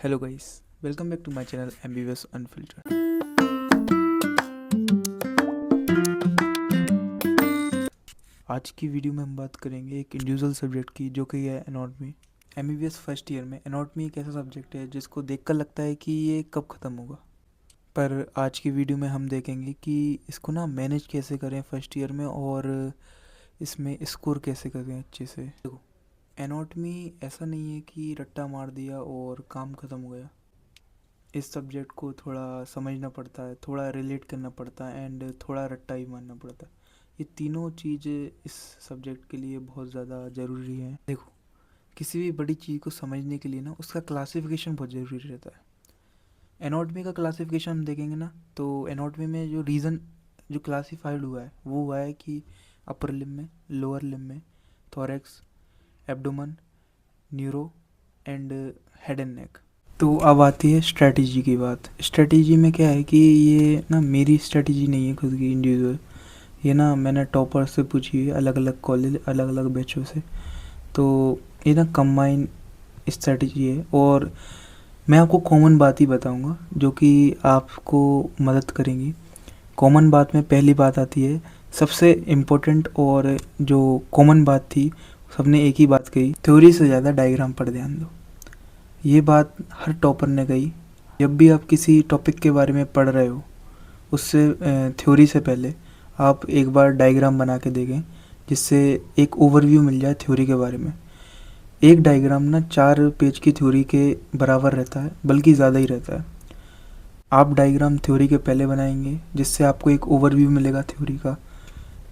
Hello guys, welcome back to my channel MBBS unfiltered. आज की video में हम बात करेंगे एक इंडिविजुअल सब्जेक्ट की, जो कि है एनाटॉमी। एमबीबीएस फर्स्ट ईयर में एनाटॉमी एक ऐसा सब्जेक्ट है जिसको देखकर लगता है कि ये कब ख़त्म होगा, पर आज की वीडियो में हम देखेंगे कि इसको ना मैनेज कैसे करें फर्स्ट ईयर में, और इसमें स्कोर कैसे करें अच्छे से। देखो, एनाटॉमी ऐसा नहीं है कि रट्टा मार दिया और काम ख़त्म हो गया। इस सब्जेक्ट को थोड़ा समझना पड़ता है, थोड़ा रिलेट करना पड़ता है एंड थोड़ा रट्टा भी मारना पड़ता है। ये तीनों चीज़ें इस सब्जेक्ट के लिए बहुत ज़्यादा ज़रूरी हैं। देखो, किसी भी बड़ी चीज़ को समझने के लिए ना उसका क्लासिफिकेशन बहुत ज़रूरी रहता है। एनाटॉमी का क्लासिफिकेशन हम देखेंगे ना, तो एनाटॉमी में जो रीज़न जो क्लासीफाइड हुआ है वो हुआ है कि अपर लिम्ब में, लोअर लिम्ब में, thorax, abdomen, neuro and head and neck. तो अब आती है स्ट्रेटजी की बात। स्ट्रेटजी में क्या है कि ये ना मेरी स्ट्रेटजी नहीं है खुद की इंडिविजुअल, ये ना मैंने टॉपर से पूछी है, अलग अलग कॉलेज, अलग अलग बैचों से। तो ये ना कंबाइन स्ट्रेटजी है, और मैं आपको कॉमन बात ही बताऊंगा जो कि आपको मदद करेंगी। कॉमन बात में पहली बात आती है सबसे इम्पोर्टेंट, और जो कॉमन बात थी सबने एक ही बात कही, थ्योरी से ज़्यादा डायग्राम पर ध्यान दो। ये बात हर टॉपर ने कही। जब भी आप किसी टॉपिक के बारे में पढ़ रहे हो, उससे थ्योरी से पहले आप एक बार डायग्राम बना के देखें, जिससे एक ओवरव्यू मिल जाए थ्योरी के बारे में। एक डायग्राम ना 4 पेज की थ्योरी के बराबर रहता है, बल्कि ज़्यादा ही रहता है। आप डायग्राम थ्योरी के पहले बनाएंगे जिससे आपको एक ओवरव्यू मिलेगा थ्योरी का।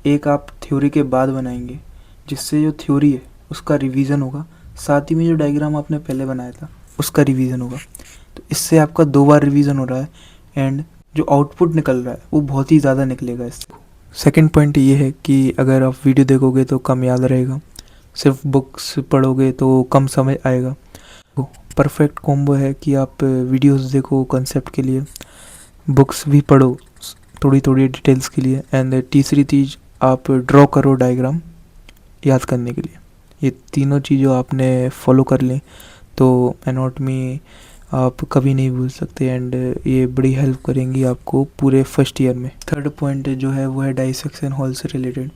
एक आप थ्योरी के बाद बनाएंगे जिससे जो थ्योरी है उसका रिवीजन होगा, साथ ही में जो डायग्राम आपने पहले बनाया था उसका रिवीजन होगा। तो इससे आपका 2 बार रिवीजन हो रहा है, एंड जो आउटपुट निकल रहा है वो बहुत ही ज़्यादा निकलेगा इससे। सेकंड पॉइंट ये है कि अगर आप वीडियो देखोगे तो कम याद रहेगा, सिर्फ बुक्स पढ़ोगे तो कम समझ आएगा। परफेक्ट कॉम्बो है कि आप वीडियोस देखो कंसेप्ट के लिए, बुक्स भी पढ़ो थोड़ी थोड़ी डिटेल्स के लिए, एंड तीसरी चीज़ आप ड्रॉ करो डायग्राम याद करने के लिए। ये तीनों चीज़ों आपने फॉलो कर लें तो एनाटॉमी आप कभी नहीं भूल सकते, एंड ये बड़ी हेल्प करेंगी आपको पूरे फर्स्ट ईयर में। थर्ड पॉइंट जो है वो है डाइसेक्शन हॉल से रिलेटेड।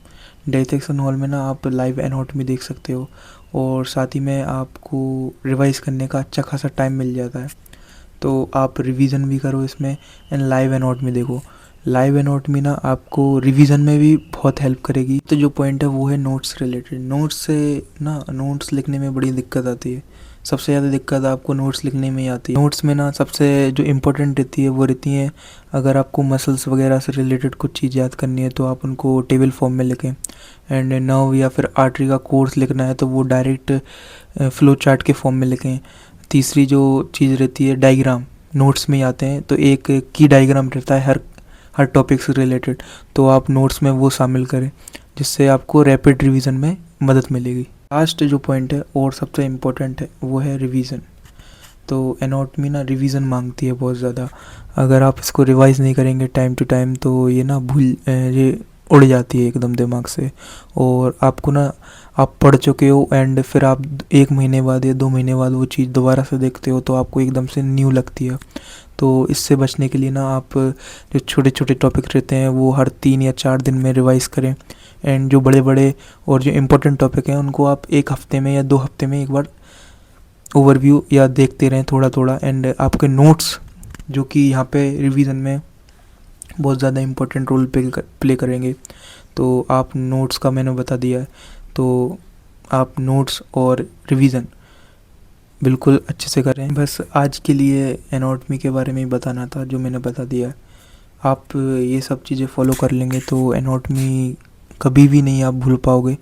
डाइसेक्शन हॉल में ना आप लाइव एनाटॉमी देख सकते हो, और साथ ही में आपको रिवाइज करने का अच्छा खासा टाइम मिल जाता है। तो आप रिवीजन भी करो इसमें, एंड लाइव एनाटॉमी देखो। लाइव एनाटॉमी ना आपको रिवीजन में भी बहुत हेल्प करेगी। तो जो पॉइंट है वो है नोट्स रिलेटेड। नोट्स से ना नोट्स लिखने में बड़ी दिक्कत आती है, सबसे ज़्यादा दिक्कत आपको नोट्स लिखने में ही आती है। नोट्स में ना सबसे जो इम्पोर्टेंट रहती है वो रहती है, अगर आपको मसल्स वगैरह से रिलेटेड कुछ चीज़ याद करनी है तो आप उनको टेबल फॉर्म में लिखें, एंड नर्व या फिर आर्टरी का कोर्स लिखना है तो वो डायरेक्ट फ्लो चार्ट के फॉर्म में लिखें। तीसरी जो चीज़ रहती है डायग्राम, नोट्स में ही आते हैं, तो एक की डायग्राम रहता है हर टॉपिक से रिलेटेड, तो आप नोट्स में वो शामिल करें, जिससे आपको रैपिड रिवीजन में मदद मिलेगी। लास्ट जो पॉइंट है और सबसे इम्पोर्टेंट है वो है रिवीजन। तो एनाटॉमी ना रिवीजन मांगती है बहुत ज़्यादा। अगर आप इसको रिवाइज नहीं करेंगे टाइम टू टाइम तो ये ना ये उड़ जाती है एकदम दिमाग से, और आपको ना आप पढ़ चुके हो एंड फिर आप 1 महीने बाद या 2 महीने बाद वो चीज़ दोबारा से देखते हो तो आपको एकदम से न्यू लगती है। तो इससे बचने के लिए ना आप जो छोटे छोटे टॉपिक रहते हैं वो हर 3 या 4 दिन में रिवाइज़ करें, एंड जो बड़े बड़े और जो इम्पोर्टेंट टॉपिक हैं उनको आप 1 हफ्ते में या 2 हफ्ते में एक बार ओवरव्यू या देखते रहें थोड़ा थोड़ा। एंड आपके नोट्स जो कि यहाँ पे रिवीजन में बहुत ज़्यादा इम्पोर्टेंट रोल प्ले करेंगे, तो आप नोट्स का मैंने बता दिया है, तो आप नोट्स और रिवीजन बिल्कुल अच्छे से करें। बस आज के लिए एनाटॉमी के बारे में ही बताना था जो मैंने बता दिया है। आप ये सब चीज़ें फॉलो कर लेंगे तो एनाटॉमी कभी भी नहीं आप भूल पाओगे,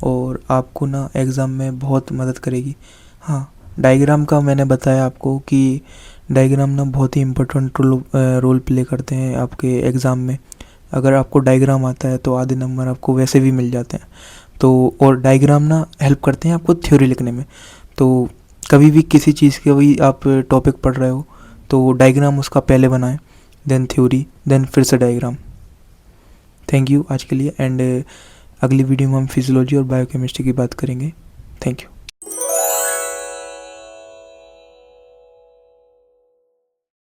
और आपको ना एग्ज़ाम में बहुत मदद करेगी। हाँ, डायग्राम का मैंने बताया आपको कि डायग्राम ना बहुत ही इम्पोर्टेंट रोल प्ले करते हैं आपके एग्ज़ाम में। अगर आपको डायग्राम आता है तो आधे नंबर आपको वैसे भी मिल जाते हैं। तो और डायग्राम ना हेल्प करते हैं आपको थ्योरी लिखने में। तो कभी भी किसी चीज़ के भी आप टॉपिक पढ़ रहे हो तो डायग्राम उसका पहले बनाएं, देन थ्योरी, देन फिर से डायग्राम। थैंक यू आज के लिए, एंड अगली वीडियो में हम फिजियोलॉजी और बायोकेमिस्ट्री की बात करेंगे। Thank you.